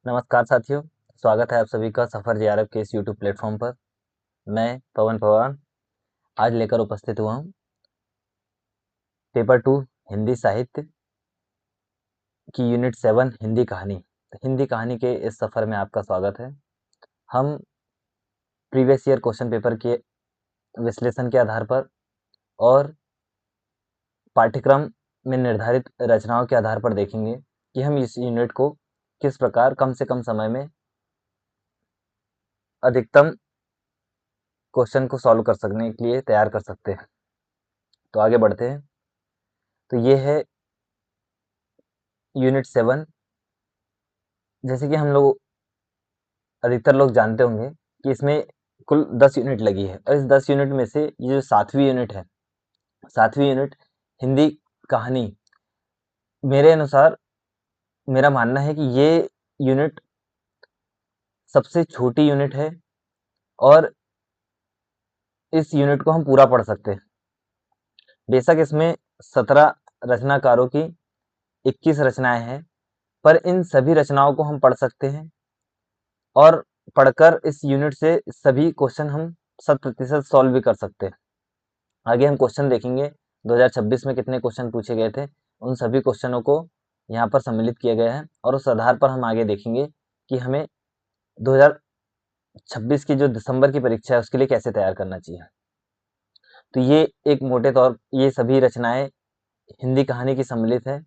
नमस्कार साथियों, स्वागत है आप सभी का सफर जेआरएफ के इस यूट्यूब प्लेटफॉर्म पर। मैं पवन पवार आज लेकर उपस्थित हुआ हूँ पेपर 2 हिंदी साहित्य की यूनिट 7 हिंदी कहानी। हिंदी कहानी के इस सफर में आपका स्वागत है। हम प्रीवियस ईयर क्वेश्चन पेपर के विश्लेषण के आधार पर और पाठ्यक्रम में निर्धारित रचनाओं के आधार पर देखेंगे कि हम इस यूनिट को किस प्रकार कम से कम समय में अधिकतम क्वेश्चन को सॉल्व कर सकने के लिए तैयार कर सकते हैं। तो आगे बढ़ते हैं। तो ये है यूनिट 7। जैसे कि हम लोग अधिकतर लोग जानते होंगे कि इसमें कुल 10 यूनिट लगी है और इस 10 यूनिट में से ये जो 7वीं यूनिट है, 7वीं यूनिट हिंदी कहानी, मेरे अनुसार मेरा मानना है कि ये यूनिट सबसे छोटी यूनिट है और इस यूनिट को हम पूरा पढ़ सकते हैं। बेशक इसमें 17 रचनाकारों की 21 रचनाएं हैं, पर इन सभी रचनाओं को हम पढ़ सकते हैं और पढ़कर इस यूनिट से सभी क्वेश्चन हम 100% सॉल्व भी कर सकते हैं। आगे हम क्वेश्चन देखेंगे 2026 में कितने क्वेश्चन पूछे गए थे, उन सभी क्वेश्चनों को यहाँ पर सम्मिलित किया गया है और उस आधार पर हम आगे देखेंगे कि हमें 2026 की जो दिसंबर की परीक्षा है उसके लिए कैसे तैयार करना चाहिए। तो ये एक मोटे तौर ये सभी रचनाएं हिंदी कहानी की सम्मिलित है।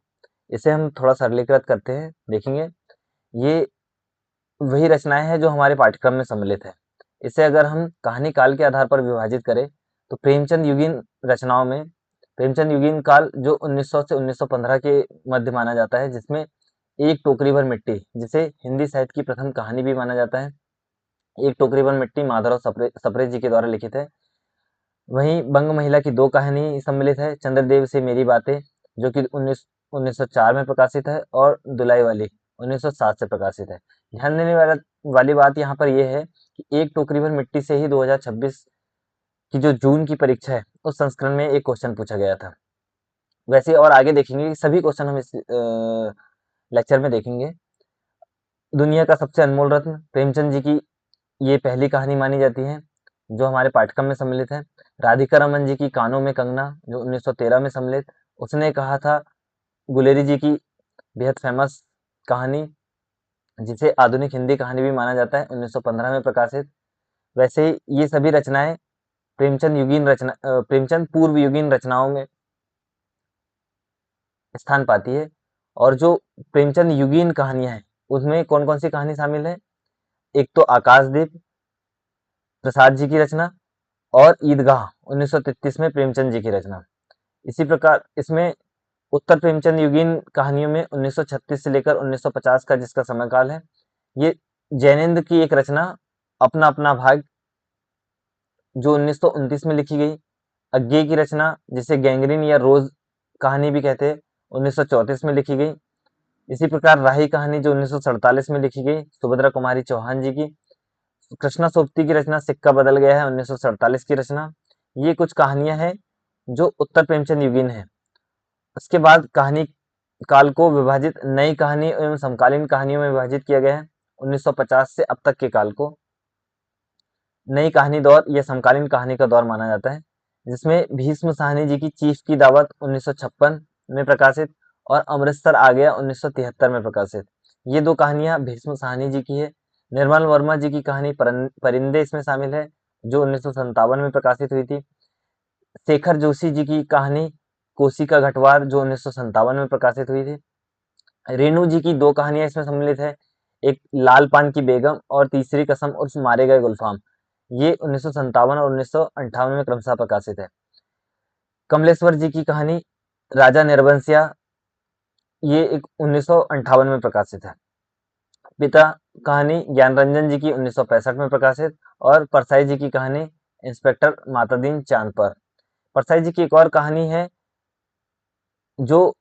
इसे हम थोड़ा सरलीकृत करते हैं, देखेंगे ये वही रचनाएं हैं जो हमारे पाठ्यक्रम में सम्मिलित है। इसे अगर हम कहानी काल के आधार पर विभाजित करें तो प्रेमचंद युगीन रचनाओं में प्रेमचंद युगीन काल जो 1900 से 1915 के मध्य माना जाता है, जिसमें एक टोकरी भर मिट्टी, जिसे हिंदी साहित्य की प्रथम कहानी भी माना जाता है, एक टोकरी भर मिट्टी माधवराव सप्रे जी के द्वारा लिखित है। वहीं बंग महिला की 2 कहानी सम्मिलित है, चंद्रदेव से मेरी बातें जो कि 1904 में प्रकाशित है और दुलाई वाली 1907 से प्रकाशित है। ध्यान देने वाली बात यहाँ पर यह है कि एक टोकरी भर मिट्टी से ही 2026 की जो जून की परीक्षा है उस संस्करण में एक क्वेश्चन पूछा गया था। वैसे और आगे देखेंगे कि सभी क्वेश्चन हम इस लेक्चर में देखेंगे। दुनिया का सबसे अनमोल रत्न प्रेमचंद जी की ये पहली कहानी मानी जाती है जो हमारे पाठ्यक्रम में सम्मिलित है। राधिका रमन जी की कानों में कंगना जो 1913 में सम्मिलित, उसने कहा था गुलेरी जी की बेहद फेमस कहानी जिसे आधुनिक हिंदी कहानी भी माना जाता है, 1915 में प्रकाशित। वैसे ही ये सभी रचनाएं प्रेमचंद पूर्व युगीन रचनाओं में स्थान पाती है। और जो प्रेमचंद युगीन कहानियां हैं उसमें कौन कौन सी कहानी शामिल है, एक तो आकाशदीप प्रसाद जी की रचना और ईदगाह 1933 में प्रेमचंद जी की रचना। इसी प्रकार इसमें उत्तर प्रेमचंद युगीन कहानियों में 1936 से लेकर 1950 का जिसका समयकाल है, ये जैनेन्द्र की एक रचना अपना अपना भाग जो 1929 में लिखी गई, अज्ञे की रचना जिसे गैंग्रीन या रोज कहानी भी कहते हैं, 1934 में लिखी गई। इसी प्रकार राही कहानी जो 1947 में लिखी गई सुभद्रा कुमारी चौहान जी की। कृष्णा सोबती की रचना सिक्का बदल गया है 1947 की रचना। ये कुछ कहानियां हैं जो उत्तर प्रेमचंद युगीन है। उसके बाद कहानी काल को विभाजित नई कहानी एवं समकालीन कहानियों में विभाजित किया गया है। 1950 से अब तक के काल को नई कहानी दौर या समकालीन कहानी का दौर माना जाता है, जिसमें भीष्म साहनी जी की चीफ की दावत 1956 में प्रकाशित और अमृतसर आ गया 1973 में प्रकाशित। ये 2 कहानियां भीष्म साहनी जी की है। निर्मल वर्मा जी की कहानी परिंदे इसमें शामिल है जो 1957 में प्रकाशित हुई थी। शेखर जोशी जी की कहानी कोसी का घटवार जो 1957 में प्रकाशित हुई थी। रेणु जी की 2 कहानियां इसमें सम्मिलित है, एक लाल पान की बेगम और तीसरी कसम उर्फ मारे गए गुलफाम। ये 1957 और 1958 में क्रमशः प्रकाशित है। कमलेश्वर जी की कहानी राजा निर्बंसिया, ये एक 1958 में प्रकाशित है। पिता कहानी ज्ञान रंजन जी की 1965 में प्रकाशित और परसाई जी की कहानी इंस्पेक्टर मातादीन चांद पर। परसाई जी की एक और कहानी है जो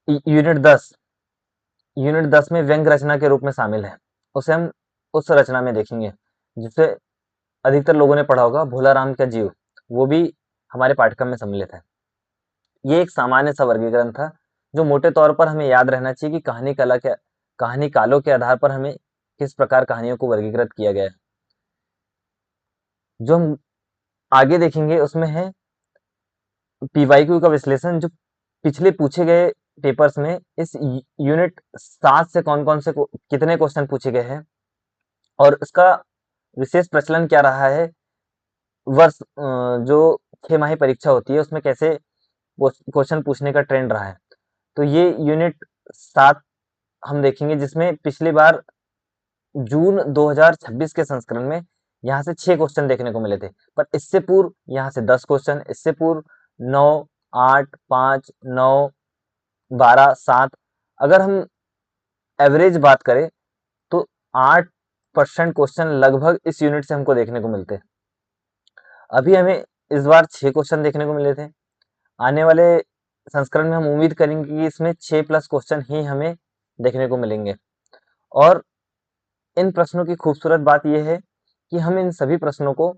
यूनिट 10 में व्यंग रचना के रूप में शामिल है। उसे हम उस रचना में देखेंगे जिसे अधिकतर लोगों ने पढ़ा होगा, भोला राम का जीव, वो भी हमारे पाठ्यक्रम में सम्मिलित है। ये एक सामान्य सा वर्गीकरण था जो मोटे तौर पर हमें याद रहना चाहिए कि कहानी कालों के आधार पर हमें किस प्रकार कहानियों को वर्गीकृत किया गया है। जो हम आगे देखेंगे उसमें है पीवाईक्यू का विश्लेषण, जो पिछले पूछे गए पेपर्स में इस यूनिट 7 से कौन-कौन से कितने क्वेश्चन पूछे गए हैं और इसका विशेष प्रचलन क्या रहा है, वर्ष जो 6 माही परीक्षा होती है उसमें कैसे क्वेश्चन पूछने का ट्रेंड रहा है। तो ये यूनिट 7 हम देखेंगे, जिसमें पिछली बार जून 2026 के संस्करण में यहाँ से 6 क्वेश्चन देखने को मिले थे, पर इससे पूर्व यहाँ से 10 क्वेश्चन, इससे पूर्व 9, 8, 5, 9, 12, 7। अगर हम एवरेज बात करें तो 8% क्वेश्चन लगभग इस यूनिट से हमको देखने को मिलते हैं। अभी हमें इस बार 6 क्वेश्चन देखने को मिले थे। आने वाले संस्करण में हम उम्मीद करेंगे कि इसमें 6+ क्वेश्चन ही हमें देखने को मिलेंगे। और इन प्रश्नों की खूबसूरत बात यह है कि हम इन सभी प्रश्नों को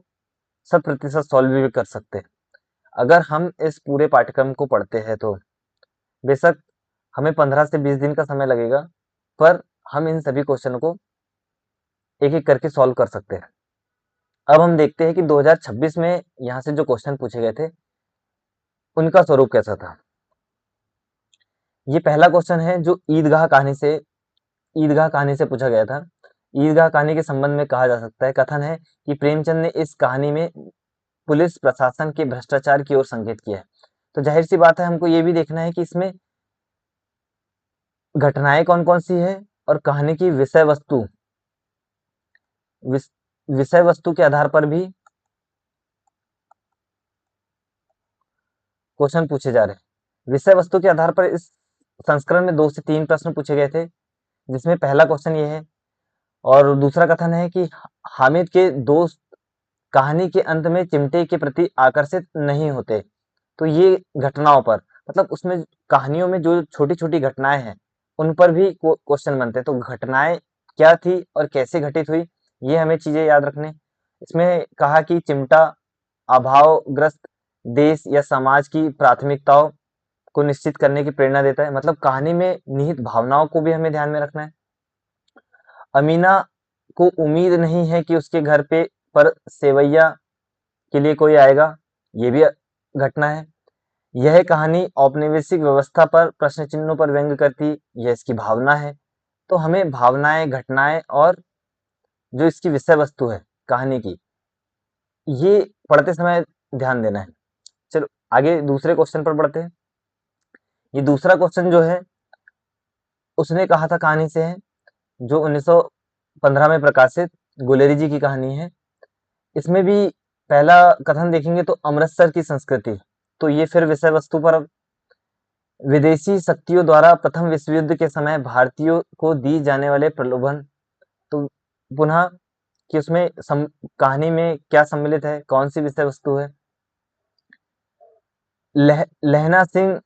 100% सॉल्व भी कर सकते हैं अगर हम इस पूरे पाठ्यक्रम को पढ़ते हैं तो। बेशक हमें 15 से 20 दिन का समय लगेगा, पर हम इन सभी क्वेश्चनों को एक-एक करके सॉल्व कर सकते हैं। अब हम देखते हैं कि 2026 में यहाँ से जो क्वेश्चन पूछे गए थे, उनका स्वरूप कैसा था। ये पहला क्वेश्चन है जो ईदगाह कहानी से पूछा गया था। ईदगाह कहानी के संबंध में कहा जा सकता है, कथन है कि प्रेमचंद ने इस कहानी में पुलिस प्रशासन के भ्रष्टाचार की ओर संकेत किया है। तो जाहिर सी बात है, हमको ये भी देखना है कि इसमें घटनाएं कौन-कौन सी है और कहानी की विषय वस्तु के आधार पर भी क्वेश्चन पूछे जा रहे हैं। विषय वस्तु के आधार पर इस संस्करण में 2 से 3 प्रश्न पूछे गए थे, जिसमें पहला क्वेश्चन ये है और दूसरा कथन है कि हामिद के दोस्त कहानी के अंत में चिमटे के प्रति आकर्षित नहीं होते। तो ये घटनाओं पर, मतलब उसमें कहानियों में जो छोटी-छोटी घटनाएं हैं, उन पर भी क्वेश्चन बनते हैं। तो घटनाएं क्या थी और कैसे घटित हुई, ये हमें चीजें याद रखने। इसमें कहा कि चिमटा अभावग्रस्त देश या समाज की प्राथमिकताओं को निश्चित करने की प्रेरणा देता है, मतलब कहानी में निहित भावनाओं को भी हमें ध्यान में रखना है। अमीना को उम्मीद नहीं है कि उसके घर पर सेवैया के लिए कोई आएगा, ये भी घटना है। यह कहानी औपनिवेशिक व्यवस्था पर प्रश्न चिन्हों पर व्यंग करती, यह इसकी भावना है। तो हमें भावनाएं, घटनाएं और जो इसकी विषय वस्तु है कहानी की, ये पढ़ते समय ध्यान देना है। चलो आगे दूसरे क्वेश्चन पर बढ़ते हैं। ये दूसरा क्वेश्चन जो है उसने कहा था कहानी से है, जो 1915 में प्रकाशित गुलेरी जी की कहानी है। इसमें भी पहला कथन देखेंगे तो अमृतसर की संस्कृति, तो ये फिर विषय वस्तु पर विदेशी शक्तियों द्वारा प्रथम विश्व युद्ध के समय भारतीयों को दी जाने वाले प्रलोभन। तो पुनः कि उसमें कहानी में क्या सम्मिलित है, कौन सी विषय वस्तु है। लहना सिंह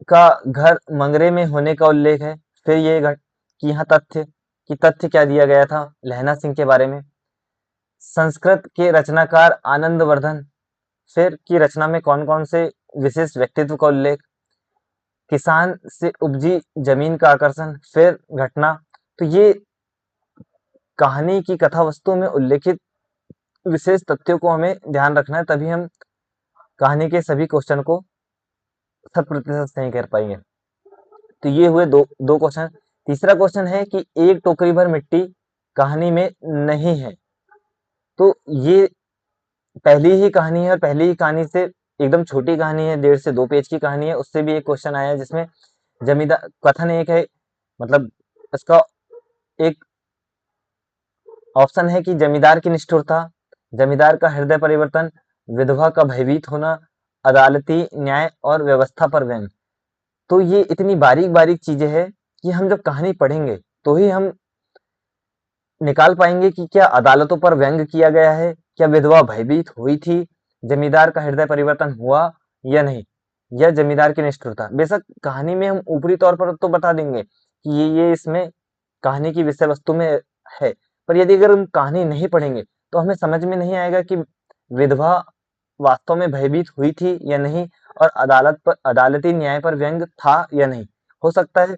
का घर मंगरे में होने का उल्लेख है। फिर ये कि यहाँ तथ्य क्या दिया गया था लहना सिंह के बारे में। संस्कृत के रचनाकार आनंदवर्धन, फिर की रचना में कौन-कौन से विशेष व्यक्तित्व का उल्लेख। किसान से उपजी जमीन का आकर्षण, फिर घटना। तो ये कहानी की कथा वस्तु में उल्लेखित विशेष तथ्यों को हमें ध्यान रखना है, तभी हम कहानी के सभी क्वेश्चन को 100% सही कर पाएंगे। तो ये हुए दो क्वेश्चन। तीसरा क्वेश्चन है कि एक टोकरी भर मिट्टी कहानी में नहीं है। तो ये पहली ही कहानी है और पहली ही कहानी से एकदम छोटी कहानी है, 1.5 से 2 पेज की कहानी है। उससे भी एक क्वेश्चन आया है जिसमें जमींदार कथन एक है, मतलब इसका एक ऑप्शन है कि जमींदार की निष्ठुरता, जमींदार का हृदय परिवर्तन, विधवा का भयभीत होना, अदालती न्याय और व्यवस्था पर व्यंग। तो ये इतनी बारीक-बारीक चीजें हैं कि हम जब कहानी पढ़ेंगे तो ही हम निकाल पाएंगे कि क्या अदालतों पर व्यंग किया गया है, क्या विधवा भयभीत हुई थी, जमींदार का हृदय परिवर्तन हुआ या नहीं, या जमींदार की निष्ठुरता। बेशक कहानी में हम ऊपरी तौर पर तो बता देंगे कि ये इसमें कहानी की विषय वस्तु में है, पर यदि अगर हम कहानी नहीं पढ़ेंगे तो हमें समझ में नहीं आएगा कि विधवा वास्तव में भयभीत हुई थी या नहीं और अदालती न्याय पर व्यंग था या नहीं। हो सकता है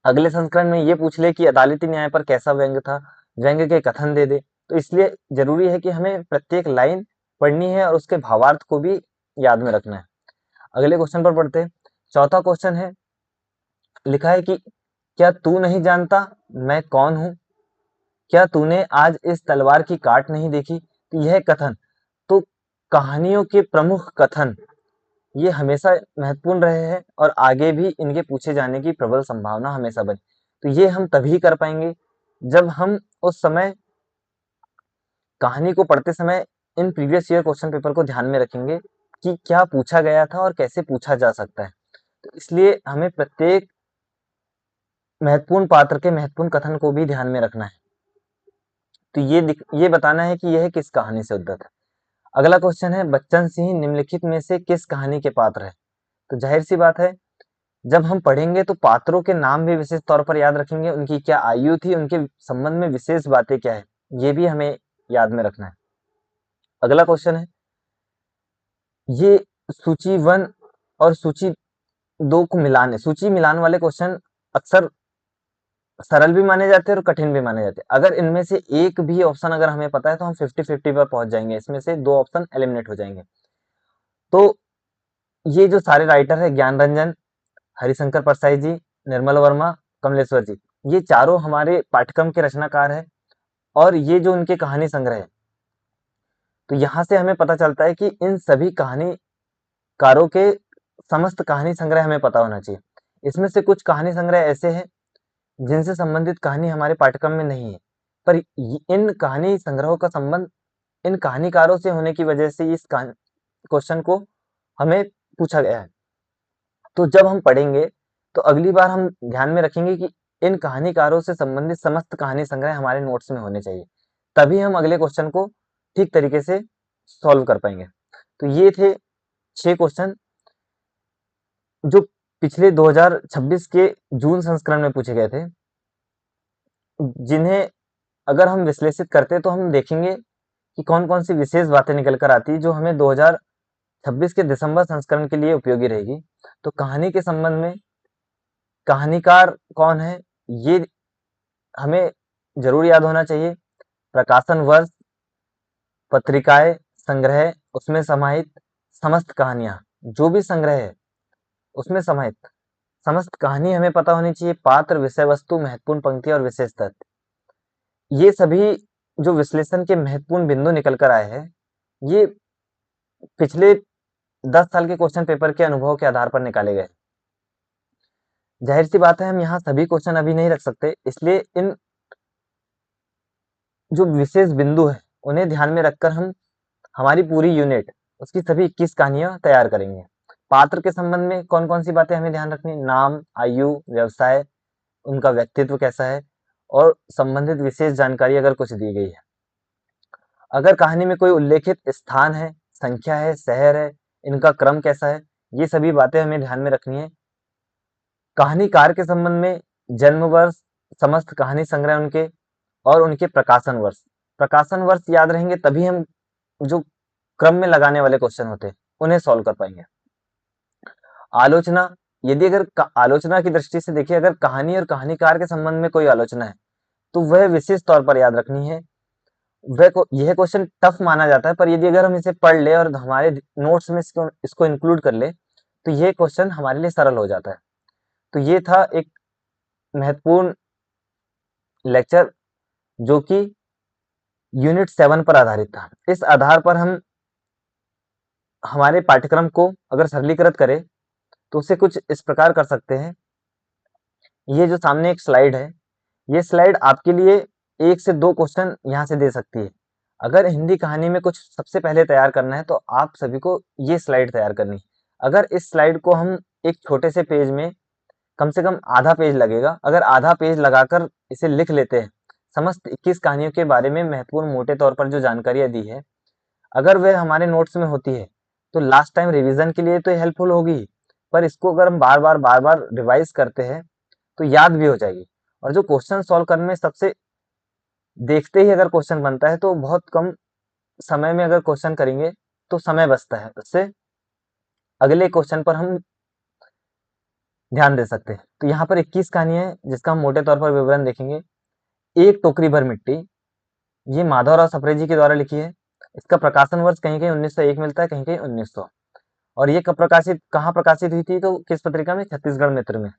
अगले संस्करण में ये पूछ ले कि अदालती न्याय पर कैसा व्यंग्य था, व्यंग्य के कथन दे दे। तो इसलिए जरूरी है कि हमें प्रत्येक लाइन पढ़नी है और उसके भावार्थ को भी याद में रखना है। अगले क्वेश्चन पर पढ़ते हैं। चौथा क्वेश्चन है, लिखा है कि क्या तू नहीं जानता मैं कौन हूं, क्या तूने आज इस तलवार की काट नहीं देखी। तो यह कथन, तो कहानियों के प्रमुख कथन ये हमेशा महत्वपूर्ण रहे हैं और आगे भी इनके पूछे जाने की प्रबल संभावना हमेशा बनी। तो ये हम तभी कर पाएंगे जब हम उस समय कहानी को पढ़ते समय in previous year question paper को ध्यान में रखेंगे कि क्या पूछा गया था और कैसे पूछा जा सकता है। तो इसलिए हमें प्रत्येक महत्वपूर्ण पात्र के महत्वपूर्ण कथन को भी ध्यान में रखना है। तो ये बताना है कि यह किस कहानी से उद्धृत है। अगला क्वेश्चन है, बच्चन सिंह निम्नलिखित में से किस कहानी के पात्र है। तो जाहिर सी बात है, जब हम पढ़ेंगे तो पात्रों के नाम भी विशेष तौर पर याद रखेंगे, उनकी क्या आयु थी, उनके संबंध में विशेष बातें क्या है, ये भी हमें याद में रखना है। अगला क्वेश्चन है, ये सूची 1 और सूची 2 को मिलाने, सूची मिलान वाले क्वेश्चन अक्सर सरल भी माने जाते हैं और कठिन भी माने जाते हैं। अगर इनमें से एक भी ऑप्शन अगर हमें पता है तो हम 50-50 पर पहुंच जाएंगे, इसमें से 2 ऑप्शन एलिमिनेट हो जाएंगे। तो ये जो सारे राइटर है, ज्ञान रंजन, हरिशंकर परसाई जी, निर्मल वर्मा, कमलेश्वर जी, ये चारों हमारे पाठ्यक्रम के रचनाकार है और ये जो उनके कहानी संग्रह है, तो यहाँ से हमें पता चलता है कि इन सभी कहानीकारों के समस्त कहानी संग्रह हमें पता होना चाहिए। इसमें से कुछ कहानी संग्रह ऐसे हैं जिनसे संबंधित कहानी हमारे पाठ्यक्रम में नहीं है, पर इन कहानी संग्रहों का संबंध इन कहानीकारों से होने की वजह से इस क्वेश्चन को हमें पूछा गया है। तो जब हम पढ़ेंगे तो अगली बार हम ध्यान में रखेंगे कि इन कहानीकारों से संबंधित समस्त कहानी संग्रह हमारे नोट्स में होने चाहिए, तभी हम अगले क्वेश्चन को ठीक तरीके से सॉल्व कर पाएंगे। तो ये थे 6 क्वेश्चन जो पिछले 2026 के जून संस्करण में पूछे गए थे, जिन्हें अगर हम विश्लेषित करते तो हम देखेंगे कि कौन-कौन सी विशेष बातें निकल कर आती है जो हमें 2026 के दिसंबर संस्करण के लिए उपयोगी रहेगी। तो कहानी के संबंध में कहानीकार कौन है, ये हमें जरूर याद होना चाहिए। प्रकाशन वर्ष, पत्रिकाएं, संग्रह, उसमें समाहित समस्त कहानियां, जो भी संग्रह है उसमें समाहित समस्त कहानी हमें पता होनी चाहिए। पात्र, विषय वस्तु, महत्वपूर्ण पंक्ति और विशेष तथ्य, ये सभी जो विश्लेषण के महत्वपूर्ण बिंदु निकल कर आए हैं, ये पिछले 10 साल के क्वेश्चन पेपर के अनुभव के आधार पर निकाले गए। जाहिर सी बात है, हम यहाँ सभी क्वेश्चन अभी नहीं रख सकते, इसलिए इन जो विशेष बिंदु है उन्हें ध्यान में रखकर हम हमारी पूरी यूनिट उसकी सभी 21 कहानियां तैयार करेंगे। पात्र के संबंध में कौन कौन सी बातें हमें ध्यान रखनी, नाम, आयु, व्यवसाय, उनका व्यक्तित्व कैसा है और संबंधित विशेष जानकारी अगर कुछ दी गई है। अगर कहानी में कोई उल्लेखित स्थान है, संख्या है, शहर है, इनका क्रम कैसा है, ये सभी बातें हमें ध्यान में रखनी है। कहानीकार के संबंध में जन्म वर्ष, समस्त कहानी संग्रह उनके और उनके प्रकाशन वर्ष, प्रकाशन वर्ष याद रहेंगे तभी हम जो क्रम में लगाने वाले क्वेश्चन होते हैं उन्हें सॉल्व कर पाएंगे। आलोचना, यदि अगर आलोचना की दृष्टि से देखिए, अगर कहानी और कहानीकार के संबंध में कोई आलोचना है तो वह विशेष तौर पर याद रखनी है। यह क्वेश्चन टफ माना जाता है, पर यदि अगर हम इसे पढ़ ले और हमारे नोट्स में इसको इंक्लूड कर ले तो यह क्वेश्चन हमारे लिए सरल हो जाता है। तो ये था एक महत्वपूर्ण लेक्चर जो कि यूनिट 7 पर आधारित था। इस आधार पर हम हमारे पाठ्यक्रम को अगर सरलीकृत करें तो उसे कुछ इस प्रकार कर सकते हैं। ये जो सामने एक स्लाइड है, ये स्लाइड आपके लिए 1 से 2 क्वेश्चन यहाँ से दे सकती है। अगर हिंदी कहानी में कुछ सबसे पहले तैयार करना है तो आप सभी को ये स्लाइड तैयार करनी है। अगर इस स्लाइड को हम एक छोटे से पेज में, कम से कम आधा पेज लगेगा, अगर आधा पेज लगाकर इसे लिख लेते हैं, समस्त 21 कहानियों के बारे में महत्वपूर्ण मोटे तौर पर जो जानकारियां दी है, अगर वह हमारे नोट्स में होती है तो लास्ट टाइम रिवीजन के लिए तो हेल्पफुल होगी, पर इसको अगर हम बार बार रिवाइज करते हैं तो याद भी हो जाएगी। और जो क्वेश्चन सॉल्व करने में सबसे देखते ही अगर क्वेश्चन बनता है तो बहुत कम समय में अगर क्वेश्चन करेंगे तो समय बचता है, उससे अगले क्वेश्चन पर हम ध्यान दे सकते हैं। तो यहाँ पर 21 कहानियां हैं जिसका हम मोटे तौर पर विवरण देखेंगे। एक टोकरी भर मिट्टी, ये माधवराव सप्रे जी के द्वारा लिखी है। इसका प्रकाशन वर्ष कहीं कहीं 1901 मिलता है, कहीं कहीं 1900। और ये कहाँ प्रकाशित हुई थी, तो किस पत्रिका में? छत्तीसगढ़ मित्र में।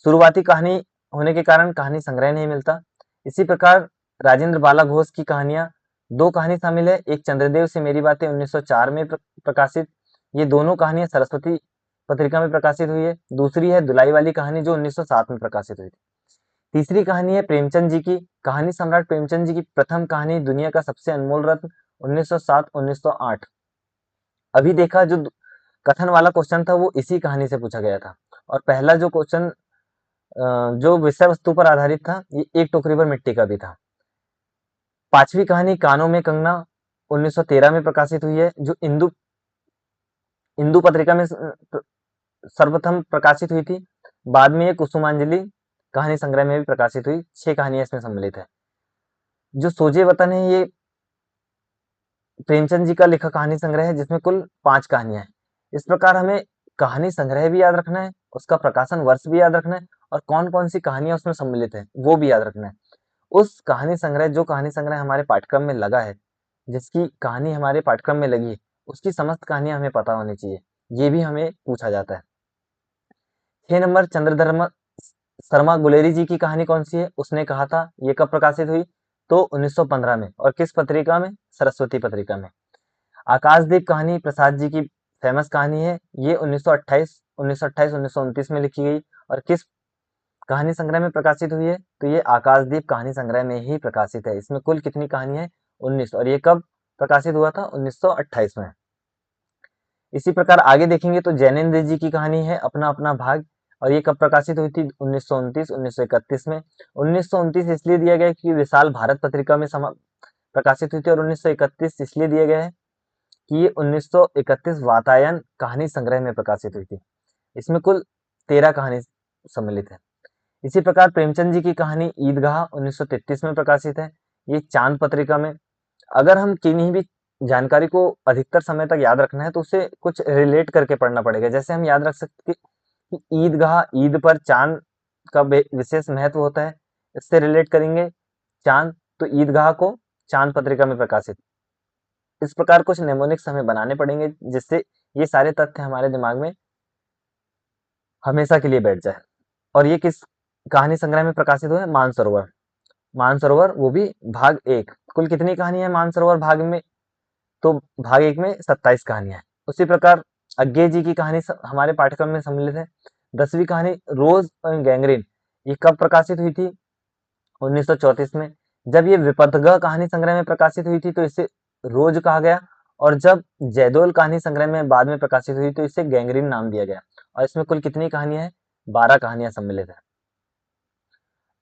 शुरुआती कहानी होने के कारण कहानी संग्रह नहीं मिलता। इसी प्रकार राजेंद्र बाला घोष की कहानियां, दो कहानी शामिल है। एक चंद्रदेव से मेरी बातें 1904 में प्रकाशित, ये दोनों कहानियां सरस्वती पत्रिका में प्रकाशित हुई है। दूसरी है दुलाई वाली कहानी जो 1907 में प्रकाशित हुई थी। तीसरी कहानी है प्रेमचंद जी की कहानी। सम्राट प्रेमचंद जी की प्रथम कहानी दुनिया का सबसे अनमोल रत्न 1907-1908। अभी देखा जो कथन वाला क्वेश्चन था वो इसी कहानी से पूछा गया था। और पहला जो क्वेश्चन जो विषय वस्तु पर आधारित था, ये एक टोकरी भर मिट्टी का भी था। पांचवी कहानी कानों में कंगना 1913 में प्रकाशित हुई है, जो इंदु इंदु पत्रिका में सर्वप्रथम प्रकाशित हुई थी। बाद में ये कुसुमांजलि कहानी संग्रह में भी प्रकाशित हुई। 6 कहानियां इसमें सम्मिलित है। जो सोजे वतन है, ये प्रेमचंद जी का लिखा कहानी संग्रह है जिसमें कुल 5 कहानियां हैं। इस प्रकार हमें कहानी संग्रह भी याद रखना है, उसका प्रकाशन वर्ष भी याद रखना है, और कौन कौन सी कहानियां उसमें सम्मिलित है वो भी याद रखना है। उस जो कहानी संग्रह हमारे पाठ्यक्रम में लगा है, जिसकी कहानी हमारे पाठ्यक्रम में लगी है, उसकी समस्त कहानियां हमें पता होनी चाहिए। ये भी हमें पूछा जाता है। 6 नंबर चंद्रधर्म शर्मा गुलेरी जी की कहानी कौन सी है? उसने कहा था, ये कब प्रकाशित हुई? तो 1915 में। और किस पत्रिका में? सरस्वती पत्रिका में। आकाशदीप कहानी प्रसाद जी की फेमस कहानी है। ये 1929 में लिखी गई। और किस कहानी संग्रह में प्रकाशित हुई है? तो ये आकाशदीप कहानी संग्रह में ही प्रकाशित है। इसमें कुल कितनी कहानियां है? 19। और ये कब प्रकाशित हुआ था? 1928 में। इसी प्रकार आगे देखेंगे तो जैनेन्द्र जी की कहानी है अपना अपना भाग। और ये कब प्रकाशित हुई थी? 1929-1931 में। 1929 इसलिए दिया गया है क्योंकि विशाल भारत पत्रिका में प्रकाशित हुई थी। और 1931 इसलिए दिया गया है कि ये 1931 वातायन कहानी संग्रह में प्रकाशित हुई थी। इसमें कुल 13 कहानी सम्मिलित है। इसी प्रकार प्रेमचंद जी की कहानी ईदगाह 1933 में प्रकाशित है। ये चांद पत्रिका में। अगर हम किन्हीं भी जानकारी को अधिकतर समय तक याद रखना है तो उसे कुछ रिलेट करके पढ़ना पड़ेगा। जैसे हम याद रख सकते कि ईदगाह, ईद पर चांद का विशेष महत्व होता है, इससे रिलेट करेंगे चांद, तो ईदगाह को चांद पत्रिका में प्रकाशित। इस प्रकार कुछ नेमोनिक्स हमें बनाने पड़ेंगे जिससे ये सारे तथ्य हमारे दिमाग में हमेशा के लिए बैठ जाए। और ये किस कहानी संग्रह में प्रकाशित हुआ है? मानसरोवर। मानसरोवर वो भी भाग 1। कुल कितनी कहानी है मानसरोवर भाग में? तो भाग 1 में 27 कहानियां हैं। उसी प्रकार अज्ञे जी की कहानी हमारे पाठ्यक्रम में सम्मिलित है। 10वीं कहानी रोज एंड गैंग्रीन, ये कब प्रकाशित हुई थी? 1934 में। जब ये विपथगह कहानी संग्रह में प्रकाशित हुई थी तो इसे रोज कहा गया। और जब जयदोल कहानी संग्रह में बाद में प्रकाशित हुई तो इसे गैंग्रीन नाम दिया गया। और इसमें कुल कितनी कहानियां हैं? 12 कहानियां सम्मिलित है।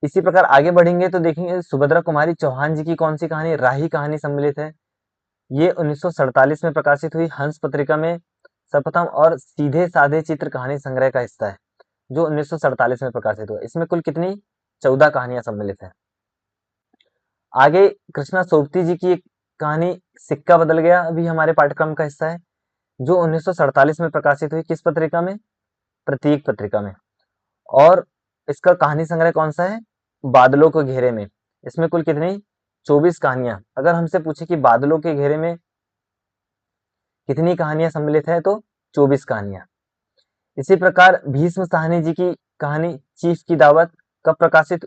इसी प्रकार आगे बढ़ेंगे तो देखेंगे सुभद्रा कुमारी चौहान जी की कौन सी कहानी? राही कहानी सम्मिलित है। ये 1947 में प्रकाशित हुई हंस पत्रिका में सर्वप्रथम और सीधे साधे चित्र कहानी संग्रह का हिस्सा है, जो 1947 में प्रकाशित हुआ। इसमें कुल कितनी? 14 कहानियां सम्मिलित है। आगे कृष्णा सोबती जी की एक कहानी सिक्का बदल गया अभी हमारे पाठ्यक्रम का हिस्सा है, जो 1947 में प्रकाशित हुई। किस पत्रिका में? प्रतीक पत्रिका में। और इसका कहानी संग्रह कौन सा है? बादलों के घेरे में। इसमें कुल कितनी? 24 कहानियां। अगर हमसे पूछे कि बादलों के घेरे में कितनी कहानियां सम्मिलित है, तो 24 कहानियां। इसी प्रकार भीष्म साहनी जी की कहानी चीफ की दावत कब प्रकाशित?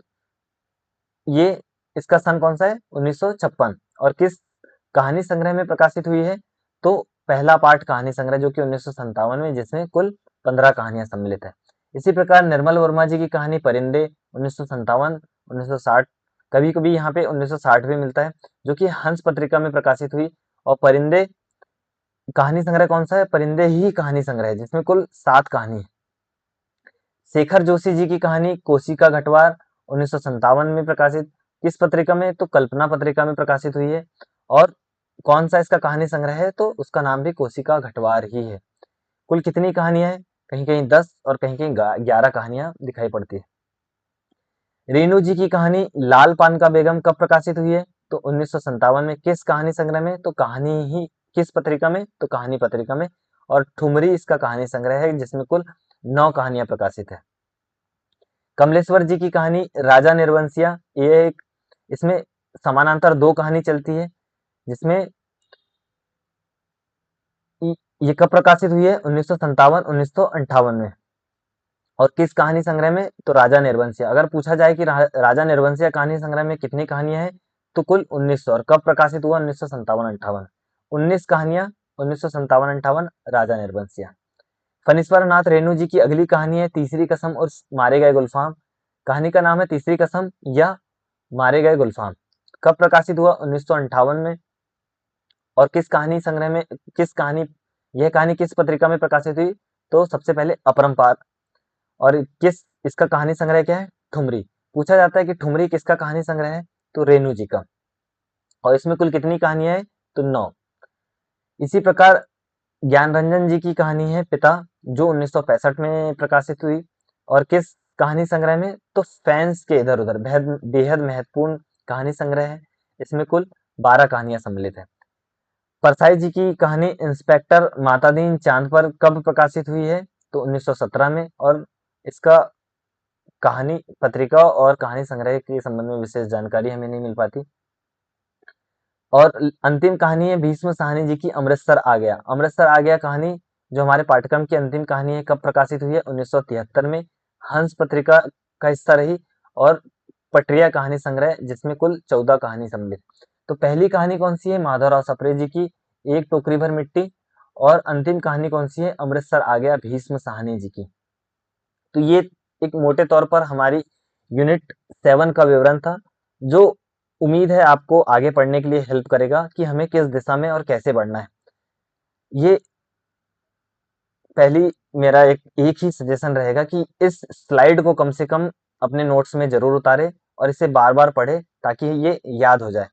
ये इसका सन कौन सा है? 1956। और किस कहानी संग्रह में प्रकाशित हुई है? तो पहला पाठ कहानी संग्रह, जो कि 1957 में, जिसमें कुल 15 कहानियां सम्मिलित है। इसी प्रकार निर्मल वर्मा जी की कहानी परिंदे 1957, 1960, कभी कभी यहाँ पे 1960 भी मिलता है, जो कि हंस पत्रिका में प्रकाशित हुई। और परिंदे कहानी संग्रह कौन सा है? परिंदे ही कहानी संग्रह है, जिसमें कुल 7 कहानी है। शेखर जोशी जी की कहानी कोशिका घटवार 1957 में प्रकाशित। किस पत्रिका में? तो कल्पना पत्रिका में प्रकाशित हुई है। और कौन सा इसका कहानी संग्रह है? तो उसका नाम भी कोशिका घटवार ही है। कुल कितनी कहानियां हैं? कहीं कहीं 10 और कहीं कहीं 11 कहानियां दिखाई पड़ती है। रेणु जी की कहानी लाल पान का बेगम कब प्रकाशित हुई है? तो 1957 में। किस कहानी संग्रह में? तो कहानी ही किस पत्रिका में? तो कहानी पत्रिका में। और ठुमरी इसका कहानी संग्रह है, जिसमें कुल 9 कहानियां प्रकाशित है। कमलेश्वर जी की कहानी राजा निर्वंशिया, ये एक, इसमें समानांतर 2 कहानी चलती है, जिसमें ये कब प्रकाशित हुई है? 1957 1958 में। और किस कहानी संग्रह में? तो राजा निर्वंशिया। अगर पूछा जाए कि राजा निर्वंशिया कहानी संग्रह में कितनी कहानियां हैं, तो कुल 1900। और कब प्रकाशित हुआ? 1957-58। 19 कहानियां, 1957-58, राजा निर्वंशिया। फणीश्वर नाथ रेणु जी की अगली कहानी है तीसरी कसम और मारे गए गुलफाम। कहानी का नाम है तीसरी कसम या मारे गए गुलफाम। कब प्रकाशित हुआ? 1958 में। और किस कहानी संग्रह में, यह कहानी किस पत्रिका में प्रकाशित हुई? तो सबसे पहले अपरंपार। और इसका कहानी संग्रह क्या है? ठुमरी। पूछा जाता है कि ठुमरी किसका कहानी संग्रह है? तो रेणु जी का। और इसमें कुल कितनी कहानियां हैं? तो 9। इसी प्रकार ज्ञान रंजन जी की कहानी है पिता, जो 1965 में प्रकाशित हुई। और किस कहानी संग्रह में? तो फैंस के इधर उधर, बेहद बेहद महत्वपूर्ण कहानी संग्रह है। इसमें कुल 12 कहानियां सम्मिलित है। परसाई जी की कहानी इंस्पेक्टर मातादीन चांद पर कब प्रकाशित हुई है? तो 1917 में। और इसका कहानी पत्रिका और कहानी संग्रह के संबंध में विशेष जानकारी हमें नहीं मिल पाती। और अंतिम कहानी है भीष्म साहनी जी की अमृतसर आ गया। अमृतसर आ गया कहानी जो हमारे पाठ्यक्रम की अंतिम कहानी है, कब प्रकाशित हुई है? 1973 में। हंस पत्रिका का हिस्सा रही। और पटरिया कहानी संग्रह, जिसमें कुल 14 कहानी सम्मिलित। तो पहली कहानी कौन सी है? माधवराव सप्रे जी की एक टोकरी भर मिट्टी। और अंतिम कहानी कौन सी है? अमृतसर आ गया भीष्म साहनी जी की। तो ये एक मोटे तौर पर हमारी यूनिट 7 का विवरण था, जो उम्मीद है आपको आगे पढ़ने के लिए हेल्प करेगा कि हमें किस दिशा में और कैसे बढ़ना है। ये पहली मेरा एक ही सजेशन रहेगा कि इस स्लाइड को कम से कम अपने नोट्स में जरूर उतारें और इसे बार-बार पढ़ें ताकि ये याद हो जाए।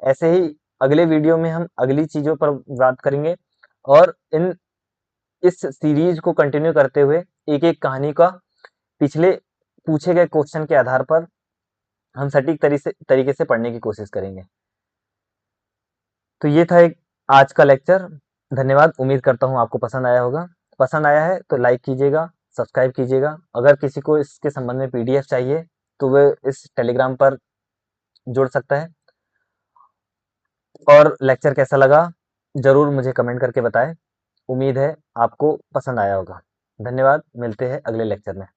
ऐसे ही अगले वीडियो में हम अगली चीज़ों पर बात करेंगे और इस सीरीज को कंटिन्यू करते हुए एक-एक कहानी का पिछले पूछे गए क्वेश्चन के आधार पर हम सटीक तरीके से पढ़ने की कोशिश करेंगे। तो ये था एक आज का लेक्चर। धन्यवाद। उम्मीद करता हूँ आपको पसंद आया होगा। पसंद आया है तो लाइक कीजिएगा, सब्सक्राइब कीजिएगा। अगर किसी को इसके संबंध में पीडीएफ चाहिए तो वह इस टेलीग्राम पर जुड़ सकता है। और लेक्चर कैसा लगा जरूर मुझे कमेंट करके बताएं। उम्मीद है आपको पसंद आया होगा। धन्यवाद। मिलते हैं अगले लेक्चर में।